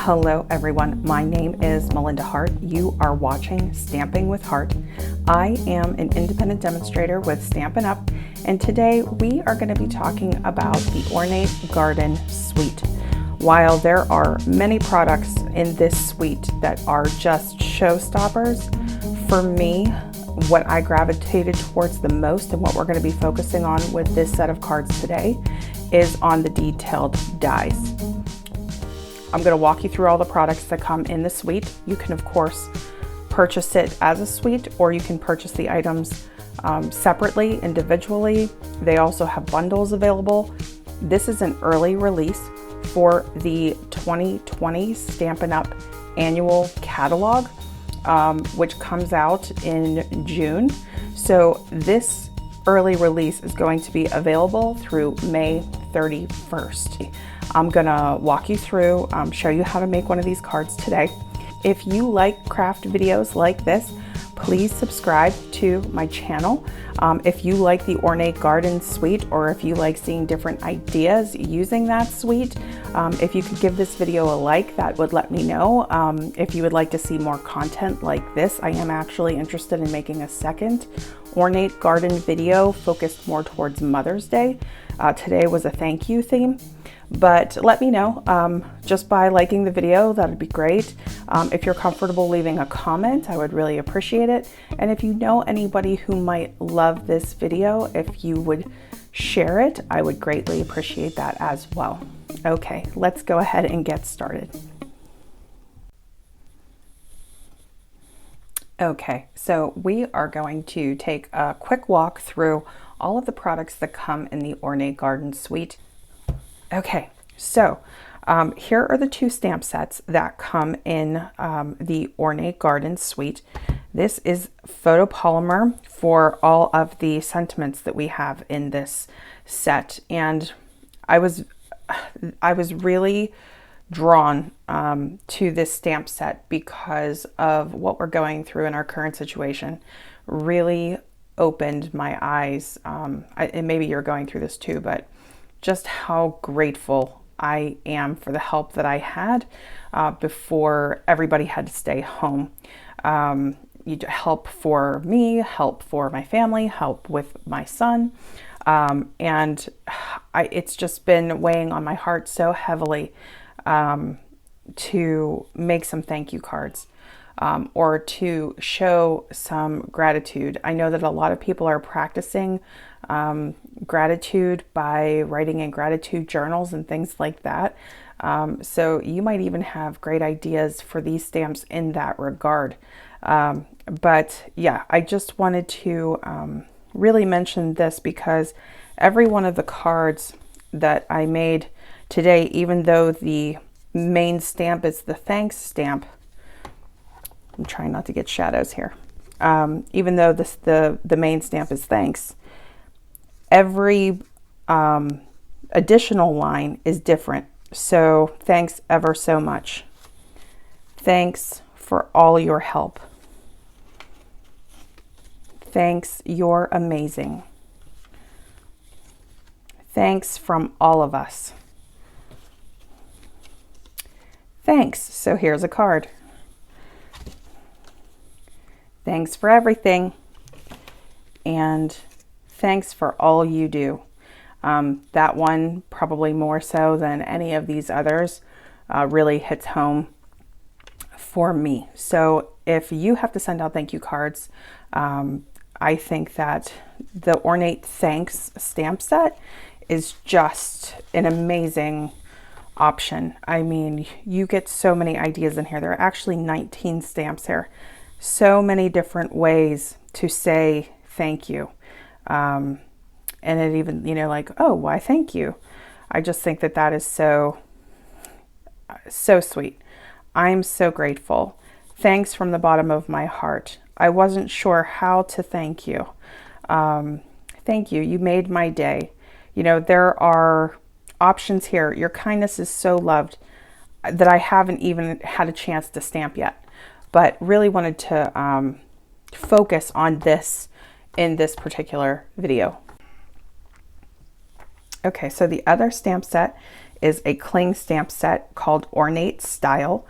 Hello everyone, my name is Melinda Hart. You are watching Stamping with Hart. I am an independent demonstrator with Stampin Up, and today we are going to be talking about the Ornate Garden Suite. While there are many products in this suite that are just showstoppers, for me, what I gravitated towards the most and what we're going to be focusing on with this set of cards today is on the detailed dies. I'm going to walk you through all the products that come in the suite. You can, of course, purchase it as a suite, or you can purchase the items separately, individually. They also have bundles available. This is an early release for the 2020 Stampin Up Annual Catalog, which comes out in June. So this early release is going to be available through May 31st. I'm gonna walk you through, show you how to make one of these cards today. If you like craft videos like this, please subscribe to my channel. If you like the Ornate Garden Suite, or if you like seeing different ideas using that suite, if you could give this video a like, that would let me know. If you would like to see more content like this, I am actually interested in making a second Ornate Garden video focused more towards Mother's Day. Today was a thank you theme. But let me know just by liking the video. That would be great. If you're comfortable leaving a comment, I would really appreciate it. And if you know anybody who might love this video, if you would share it, I would greatly appreciate that as well. Okay, let's go ahead and get started. Okay, so we are going to take a quick walk through all of the products that come in the Ornate Garden Suite. Okay, so here are the two stamp sets that come in the Ornate Garden Suite. This is photopolymer for all of the sentiments that we have in this set, and I was really drawn to this stamp set because of what we're going through in our current situation. Really opened my eyes, and maybe you're going through this too, but just how grateful I am for the help that I had before everybody had to stay home. Help for me, help for my family, help with my son. And it's just been weighing on my heart so heavily to make some thank you cards or to show some gratitude. I know that a lot of people are practicing gratitude by writing in gratitude journals and things like that. So you might even have great ideas for these stamps in that regard. But yeah, I just wanted to really mention this because every one of the cards that I made today, even though the main stamp is the thanks stamp, I'm trying not to get shadows here. Even though the main stamp is thanks, every additional line is different. So thanks ever so much. Thanks for all your help. Thanks, you're amazing. Thanks from all of us. Thanks. So here's a card. Thanks for everything. And thanks for all you do. That one, probably more so than any of these others, really hits home for me. So if you have to send out thank you cards, I think that the Ornate Thanks stamp set is just an amazing option. I mean, you get so many ideas in here. There are actually 19 stamps here. So many different ways to say thank you. And it even, like, oh, why thank you? I just think that that is so sweet. I'm so grateful. Thanks from the bottom of my heart. I wasn't sure how to thank you. Thank you. You made my day. There are options here. Your kindness is so loved that I haven't even had a chance to stamp yet, but really wanted to focus on this in this particular video. Okay, so the other stamp set is a cling stamp set called Ornate Style.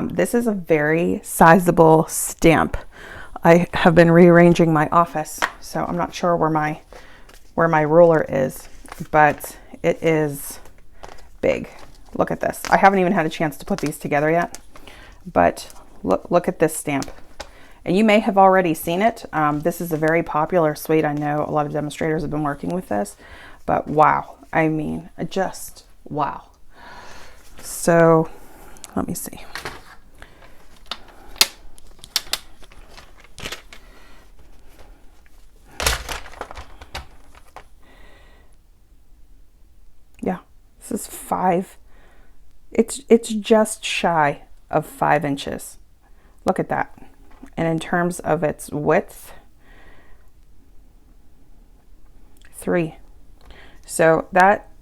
This is a very sizable stamp. I have been rearranging my office, so I'm not sure where my ruler is, but it is big. Look at this. I haven't even had a chance to put these together yet, but look at this stamp. And you may have already seen it. This is a very popular suite. I know a lot of demonstrators have been working with this, but wow. I mean, just wow. So let me see. Yeah, this is 5. It's just shy of 5 inches. Look at that. And in terms of its width, 3. So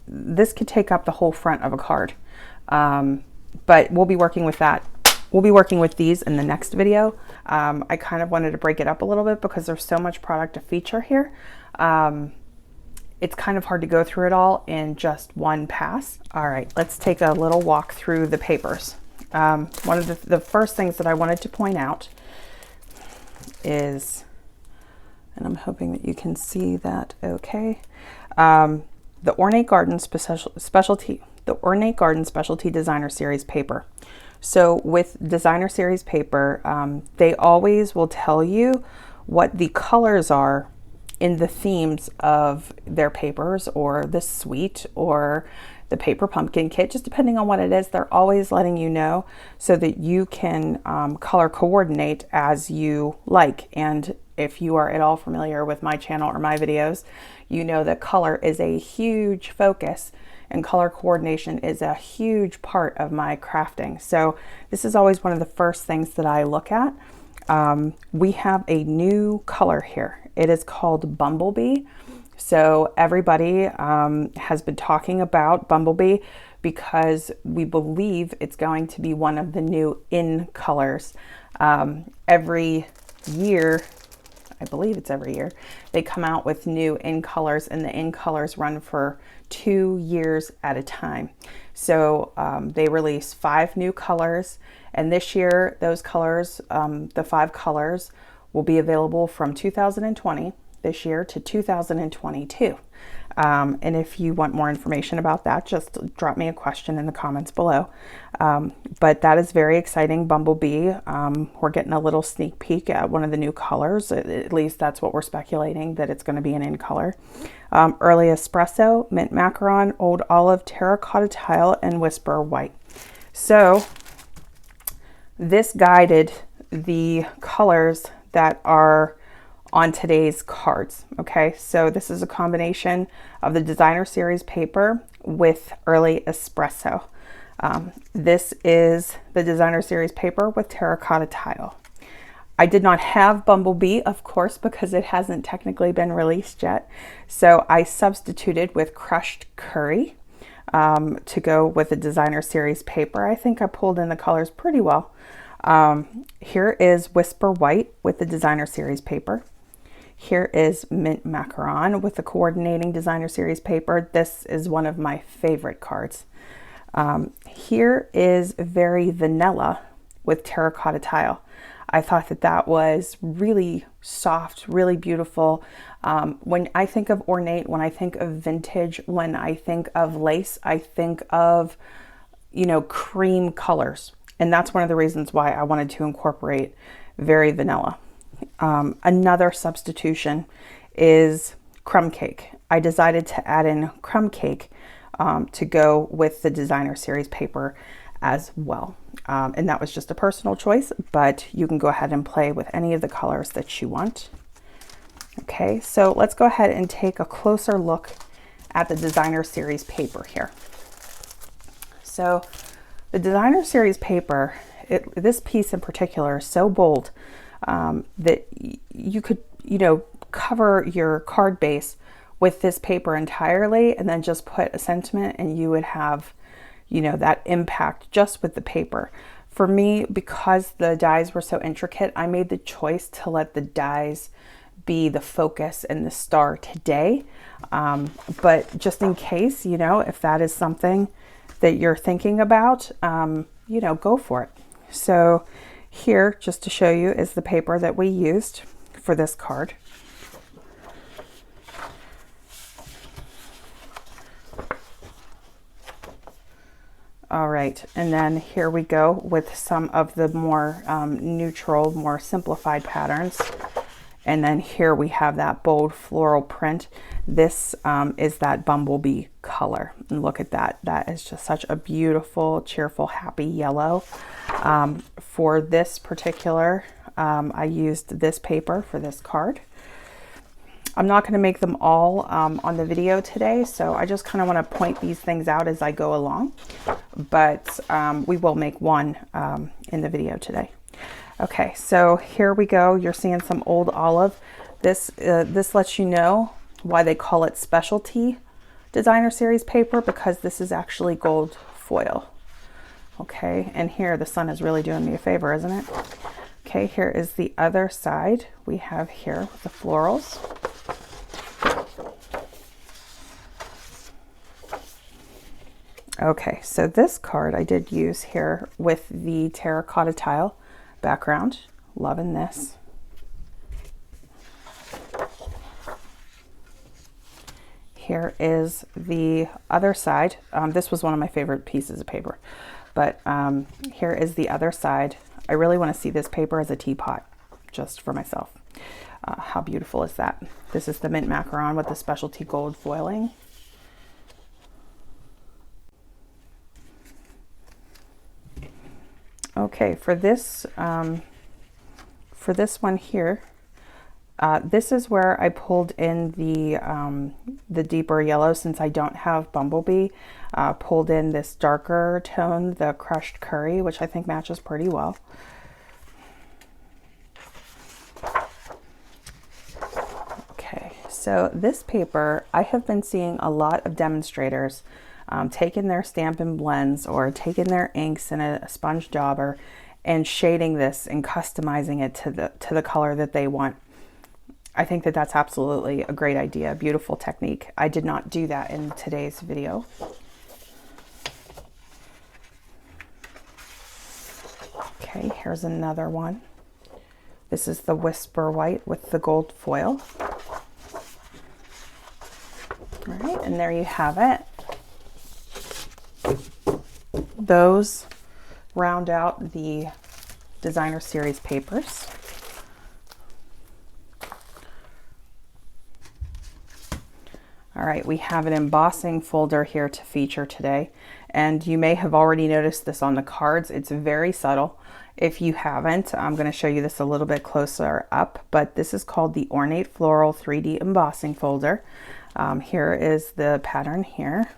this could take up the whole front of a card. But we'll be working with that. We'll be working with these in the next video. I kind of wanted to break it up a little bit because there's so much product to feature here. It's kind of hard to go through it all in just one pass. All right, let's take a little walk through the papers. One of the first things that I wanted to point out is, and I'm hoping that you can see that okay, the Ornate Garden Specialty Designer Series paper. So with Designer Series paper, they always will tell you what the colors are in the themes of their papers or the suite or the paper pumpkin kit, just depending on what it is. They're always letting you know so that you can color coordinate as you like. And if you are at all familiar with my channel or my videos, you know that color is a huge focus and color coordination is a huge part of my crafting. So this is always one of the first things that I look at. We have a new color here. It is called Bumblebee. So everybody has been talking about Bumblebee because we believe it's going to be one of the new in colors. Every year, I believe it's every year, they come out with new in colors, and the in colors run for 2 years at a time. So they release 5 new colors, and this year those colors, the 5 colors, will be available from 2020 this year to 2022. And if you want more information about that, just drop me a question in the comments below. But that is very exciting. Bumblebee, we're getting a little sneak peek at one of the new colors. At least that's what we're speculating, that it's going to be an in color. Early Espresso, Mint Macaron, Old Olive, Terracotta Tile, and Whisper White. So this guided the colors that are on today's cards. Okay, so this is a combination of the Designer Series paper with Early Espresso. This is the Designer Series paper with Terracotta Tile. I did not have Bumblebee, of course, because it hasn't technically been released yet. So I substituted with Crushed Curry to go with the Designer Series paper. I think I pulled in the colors pretty well. Here is Whisper White with the Designer Series paper. Here is Mint Macaron with the coordinating Designer Series paper. This is one of my favorite cards. Here is Very Vanilla with Terracotta Tile. I thought that that was really soft, really beautiful. When I think of ornate, when I think of vintage, when I think of lace, I think of, you know, cream colors. And that's one of the reasons why I wanted to incorporate Very Vanilla. Another substitution is Crumb Cake. I decided to add in Crumb Cake to go with the Designer Series paper as well. And that was just a personal choice, but you can go ahead and play with any of the colors that you want. Okay, so let's go ahead and take a closer look at the Designer Series paper here. So the Designer Series paper, this piece in particular is so bold that you could, you know, cover your card base with this paper entirely and then just put a sentiment and you would have, you know, that impact just with the paper. For me, because the dies were so intricate, I made the choice to let the dies be the focus and the star today. But just in case, you know, if that is something that you're thinking about, you know, go for it. So here, just to show you, is the paper that we used for this card. All right, and then here we go with some of the more neutral, more simplified patterns. And then here we have that bold floral print. This is that bumblebee color. And look at that. That is just such a beautiful, cheerful, happy yellow. For this particular, I used this paper for this card. I'm not going to make them all on the video today, so I just kind of want to point these things out as I go along. But we will make one in the video today. Okay, so here we go. You're seeing some old olive. This lets you know why they call it specialty designer series paper, because this is actually gold foil. Okay, and here the sun is really doing me a favor, isn't it? Okay, here is the other side. We have here the florals. Okay, so this card I did use here with the terracotta tile background. Loving this. Here is the other side. This was one of my favorite pieces of paper, but here is the other side. I really want to see this paper as a teapot, just for myself. How beautiful is that? This is the mint macaron with the specialty gold foiling. Okay, for this one here, this is where I pulled in the deeper yellow, since I don't have bumblebee. Pulled in this darker tone, the crushed curry, which I think matches pretty well. Okay, so this paper, I have been seeing a lot of demonstrators taking their Stampin' blends or taking their inks in a sponge dauber and shading this and customizing it to the color that they want. I think that that's absolutely a great idea, beautiful technique. I did not do that in today's video. Okay, here's another one. This is the Whisper White with the gold foil. All right, and there you have it. Those round out the designer series papers. All right, we have an embossing folder here to feature today, and you may have already noticed this on the cards. It's very subtle. If you haven't, I'm going to show you this a little bit closer up, but this is called the Ornate Floral 3D Embossing Folder. Here is the pattern here.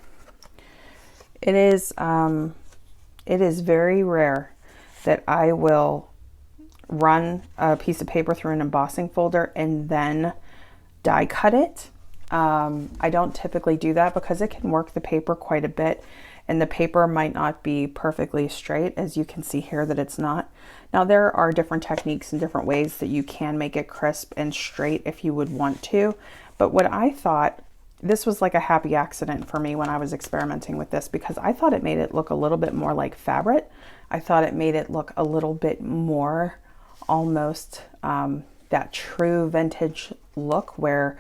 It is very rare that I will run a piece of paper through an embossing folder and then die cut it. I don't typically do that because it can work the paper quite a bit, and the paper might not be perfectly straight, as you can see here that it's not. Now there are different techniques and different ways that you can make it crisp and straight if you would want to, but what I thought, this was like a happy accident for me when I was experimenting with this, because I thought it made it look a little bit more like fabric. I thought it made it look a little bit more almost that true vintage look where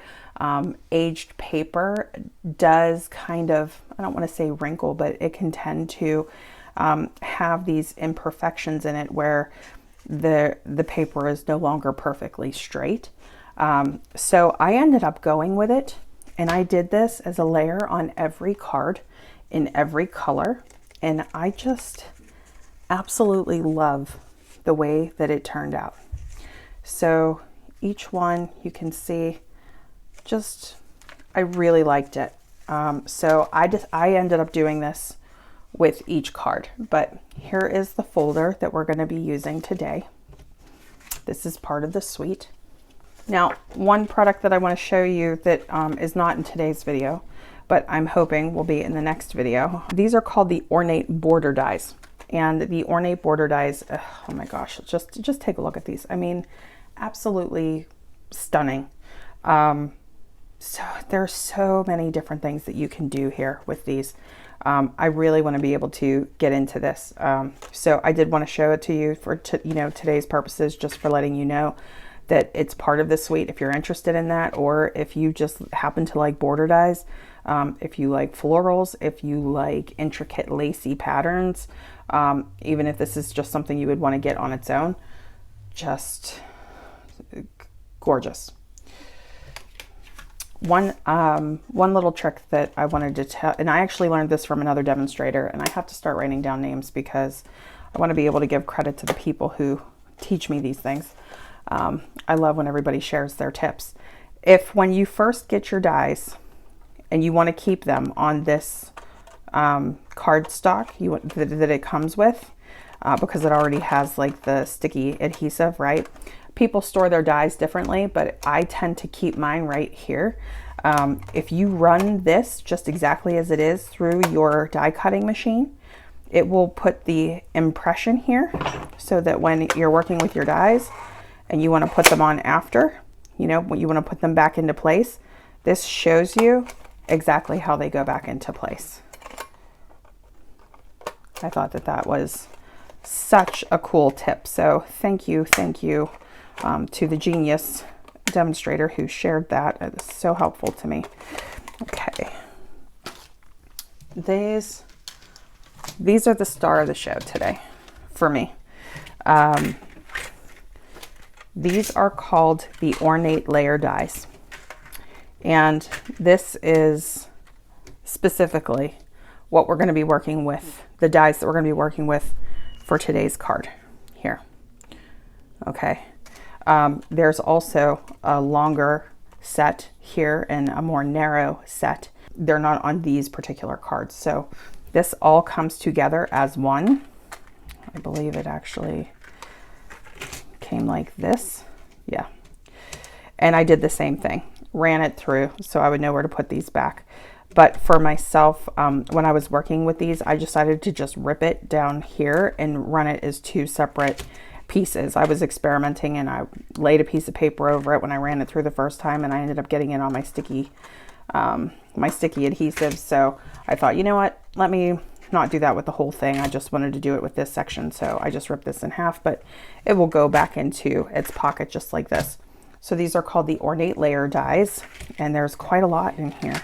aged paper does kind of, I don't want to say wrinkle, but it can tend to have these imperfections in it where the paper is no longer perfectly straight. So I ended up going with it, and I did this as a layer on every card in every color, and I just absolutely love the way that it turned out. So each one, you can see, just, I really liked it. So I ended up doing this with each card, but here is the folder that we're going to be using today. This is part of the suite. Now, one product that I want to show you that is not in today's video, but I'm hoping will be in the next video. These are called the Ornate Border Dies. And the Ornate Border Dies, oh my gosh, just take a look at these. I mean, absolutely stunning. So there's so many different things that you can do here with these. I really want to be able to get into this. So I did want to show it to you for today's purposes, just for letting you know that it's part of the suite if you're interested in that, or if you just happen to like border dies, if you like florals, if you like intricate lacy patterns, even if this is just something you would want to get on its own, just gorgeous. One little trick that I wanted to tell, and I actually learned this from another demonstrator, and I have to start writing down names because I want to be able to give credit to the people who teach me these things. I love when everybody shares their tips. When you first get your dies and you want to keep them on this cardstock that it comes with, because it already has like the sticky adhesive, right? People store their dies differently, but I tend to keep mine right here. If you run this just exactly as it is through your die cutting machine, it will put the impression here so that when you're working with your dies and you want to put them on after, when you want to put them back into place, this shows you exactly how they go back into place. I thought that was such a cool tip. So thank you to the genius demonstrator who shared that. It was so helpful to me. Okay. These are the star of the show today for me. These are called the Ornate Layer Dies. And this is specifically what we're going to be working with, the dies that we're going to be working with for today's card here. Okay. There's also a longer set here and a more narrow set. They're not on these particular cards. So this all comes together as one. I believe it actually came like this. Yeah. And I did the same thing, ran it through so I would know where to put these back. But for myself, when I was working with these, I decided to just rip it down here and run it as two separate pieces. I was experimenting and I laid a piece of paper over it when I ran it through the first time, and I ended up getting it on my sticky adhesive. So I thought, you know what, let me not do that with the whole thing. I just wanted to do it with this section. So I just ripped this in half, but it will go back into its pocket just like this. So these are called the Ornate Layer Dies, and there's quite a lot in here.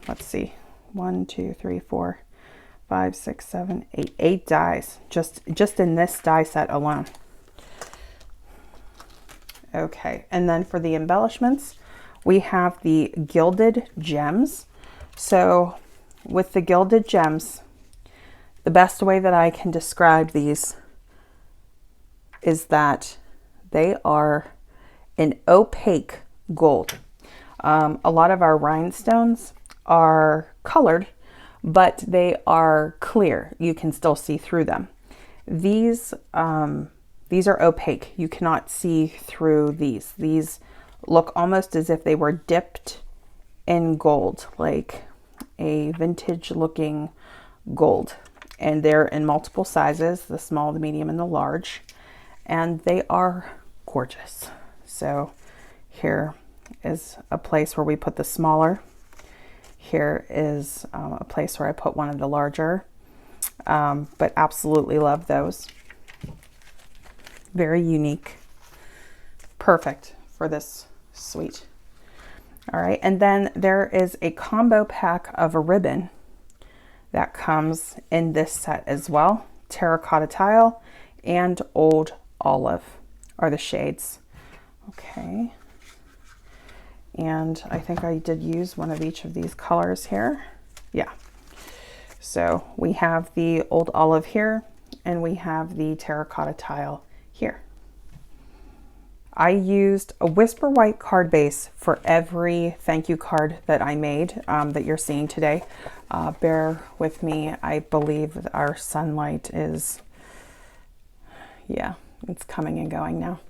Let's see, 1, 2, 3, 4, 5, 6, 7, 8, 8 dies just in this die set alone. Okay, and then for the embellishments, we have the gilded gems. So with the gilded gems, the best way that I can describe these is that they are an opaque gold. A lot of our rhinestones are colored, but they are clear. You can still see through them. These are opaque. You cannot see through these. These look almost as if they were dipped in gold, like a vintage looking gold. And they're in multiple sizes, the small, the medium, and the large. And they are gorgeous. So here is a place where we put the smaller. Here is a place where I put one of the larger, but absolutely love those. Very unique, perfect for this suite. All right, and then there is a combo pack of a ribbon that comes in this set as well. Terracotta Tile and Old Olive are the shades. Okay. And I think I did use one of each of these colors here. Yeah. So we have the Old Olive here, and we have the Terracotta Tile here. I used a Whisper White card base for every thank you card that I made that you're seeing today. Bear with me. I believe our sunlight is, yeah, it's coming and going now.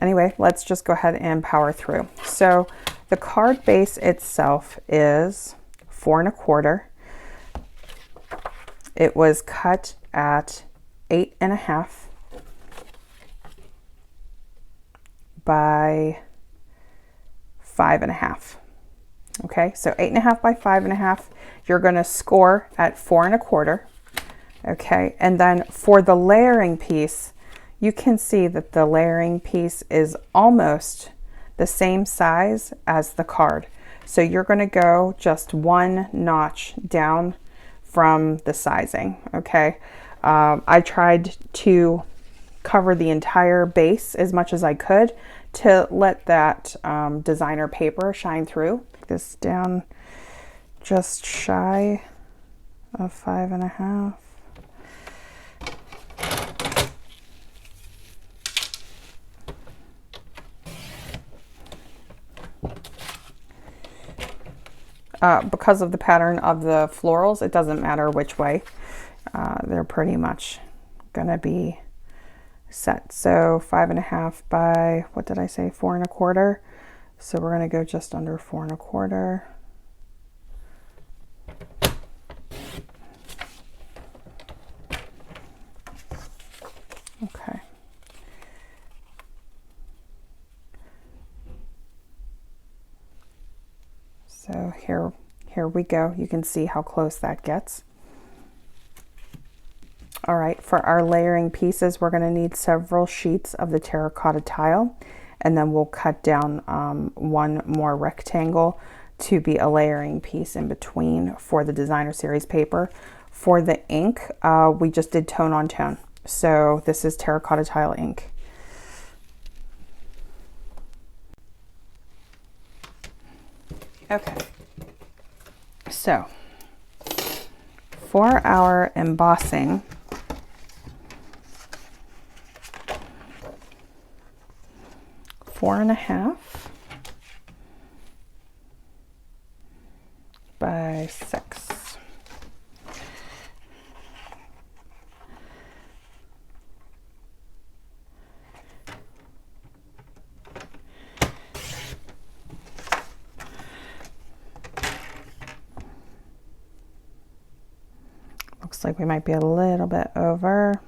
Anyway, let's just go ahead and power through. So the card base itself is 4 1/4. It was cut at 8 1/2 by 5.5. Okay, so 8.5 by 5.5. You're going to score at 4.25. Okay, and then for the layering piece, you can see that the layering piece is almost the same size as the card. So you're going to go just one notch down from the sizing. Okay, I tried to cover the entire base as much as I could to let that designer paper shine through. This down just shy of 5.5. Because of the pattern of the florals, it doesn't matter which way. They're pretty much gonna be set. So 5.5 by, what did I say, 4.25. So we're gonna go just under 4.25. Okay. So here we go. You can see how close that gets. All right, for our layering pieces, we're going to need several sheets of the terracotta tile, and then we'll cut down one more rectangle to be a layering piece in between for the designer series paper. For the ink, we just did tone on tone. So this is terracotta tile ink. Okay, so for our embossing, four and a half by 6. Looks like we might be a little bit over.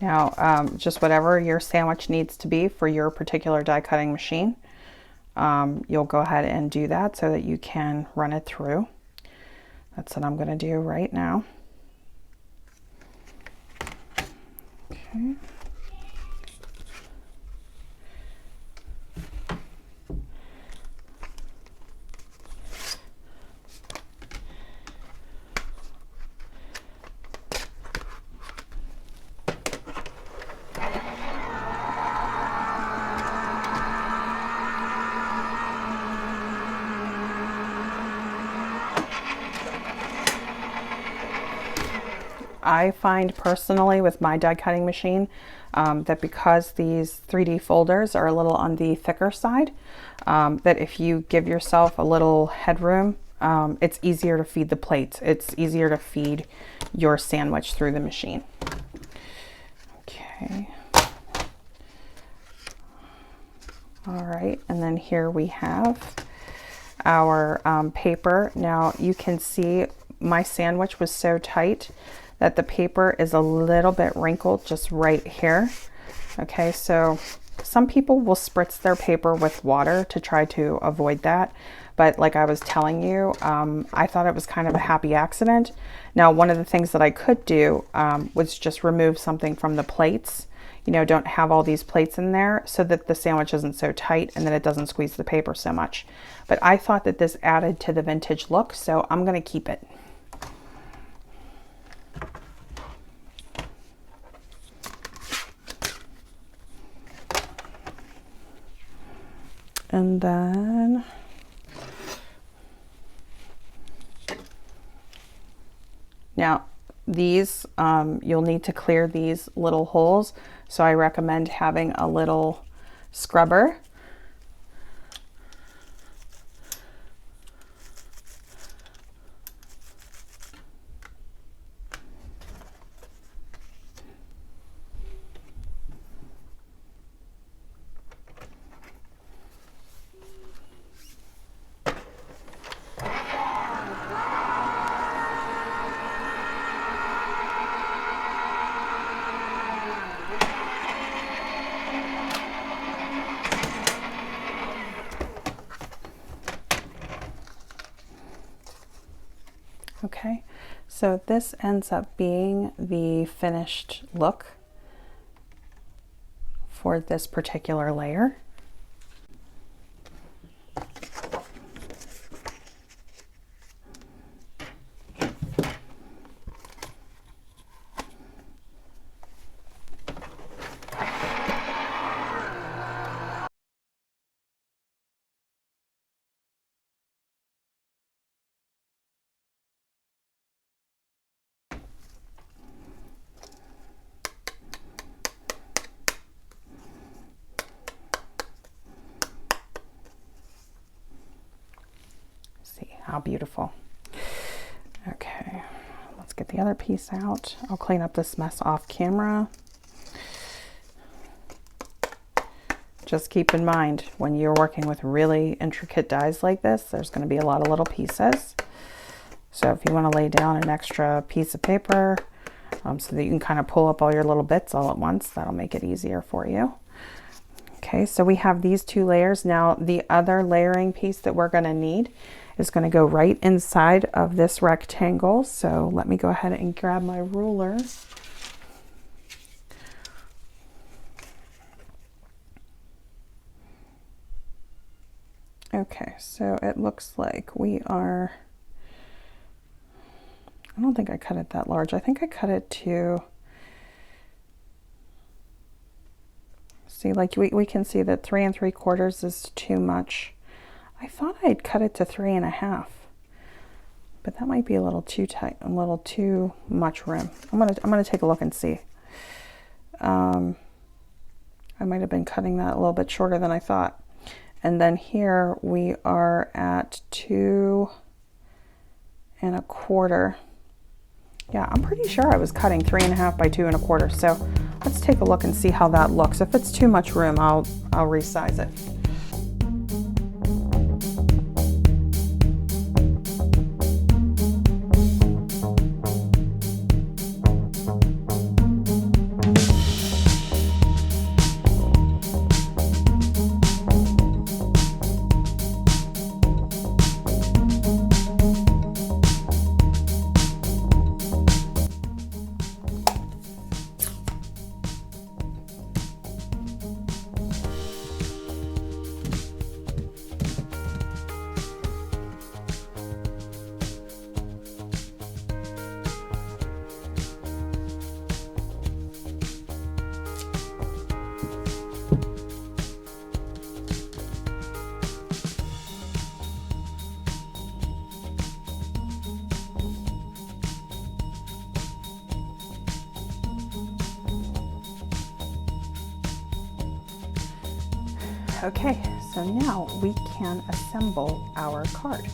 Now, just whatever your sandwich needs to be for your particular die cutting machine, you'll go ahead and do that so that you can run it through. That's what I'm going to do right now. Okay. I find personally with my die cutting machine that because these 3D folders are a little on the thicker side, that if you give yourself a little headroom, it's easier to feed the plates. It's easier to feed your sandwich through the machine. Okay. All right, and then here we have our paper. Now you can see my sandwich was so tight that the paper is a little bit wrinkled just right here. Okay, so some people will spritz their paper with water to try to avoid that. But like I was telling you, I thought it was kind of a happy accident. Now, one of the things that I could do was just remove something from the plates. You know, don't have all these plates in there so that the sandwich isn't so tight and that it doesn't squeeze the paper so much. But I thought that this added to the vintage look, so I'm gonna keep it. And then now these, you'll need to clear these little holes. So I recommend having a little scrubber. Okay, so this ends up being the finished look for this particular layer. How beautiful. Okay, let's get the other piece out. I'll clean up this mess off camera. Just keep in mind, when you're working with really intricate dies like this, there's going to be a lot of little pieces. So if you want to lay down an extra piece of paper so that you can kind of pull up all your little bits all at once, that'll make it easier for you. Okay, so we have these two layers. Now the other layering piece that we're going to need is going to go right inside of this rectangle. So let me go ahead and grab my ruler. Okay, so it looks like we are, I don't think I cut it that large. I think I cut it to, see, like we can see that 3 3/4 is too much. I thought I'd cut it to 3 1/2, but that might be a little too tight, a little too much rim. I'm gonna take a look and see. I might have been cutting that a little bit shorter than I thought. And then here we are at 2 1/4. Yeah, I'm pretty sure I was cutting 3 1/2 by 2 1/4. So let's take a look and see how that looks. If it's too much room, I'll resize it. Okay, so now we can assemble our card.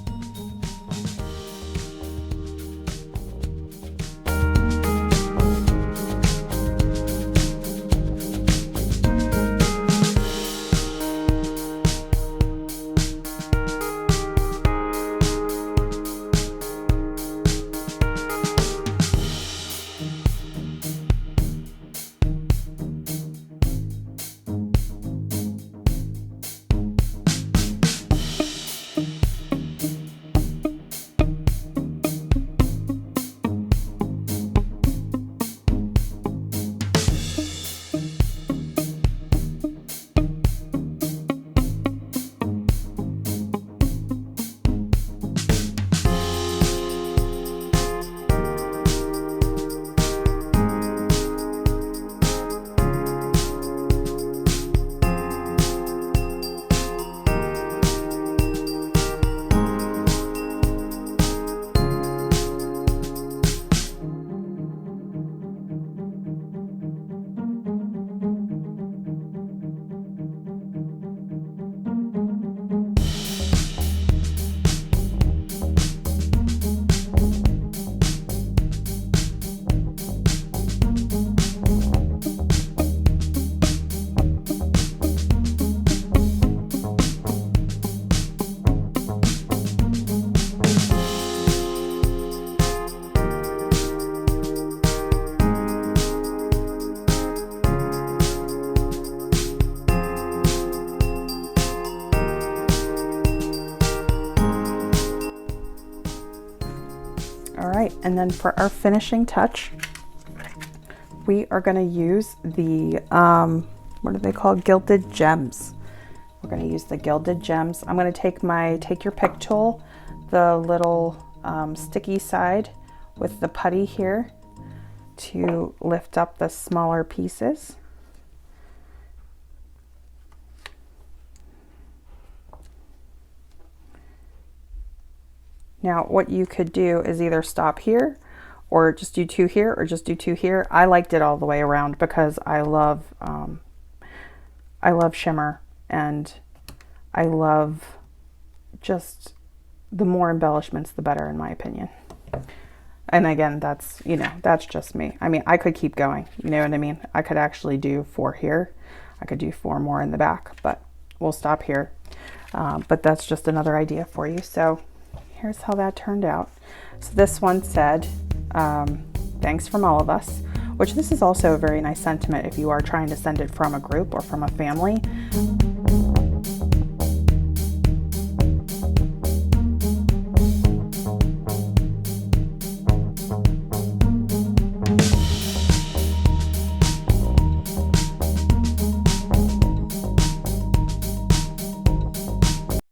right, and then for our finishing touch, we are going to use the, what are they called? Gilded gems. We're going to use the gilded gems. I'm going to take my Take Your Pick tool, the little sticky side with the putty here to lift up the smaller pieces. Now, what you could do is either stop here or just do 2 here or just do 2 here. I liked it all the way around because I love shimmer, and I love just the more embellishments, the better, in my opinion. And again, that's, you know, that's just me. I mean, I could keep going, you know what I mean? I could actually do 4 here. I could do 4 more in the back, but we'll stop here. But that's just another idea for you. So here's how that turned out. So this one said, thanks from all of us, which this is also a very nice sentiment if you are trying to send it from a group or from a family.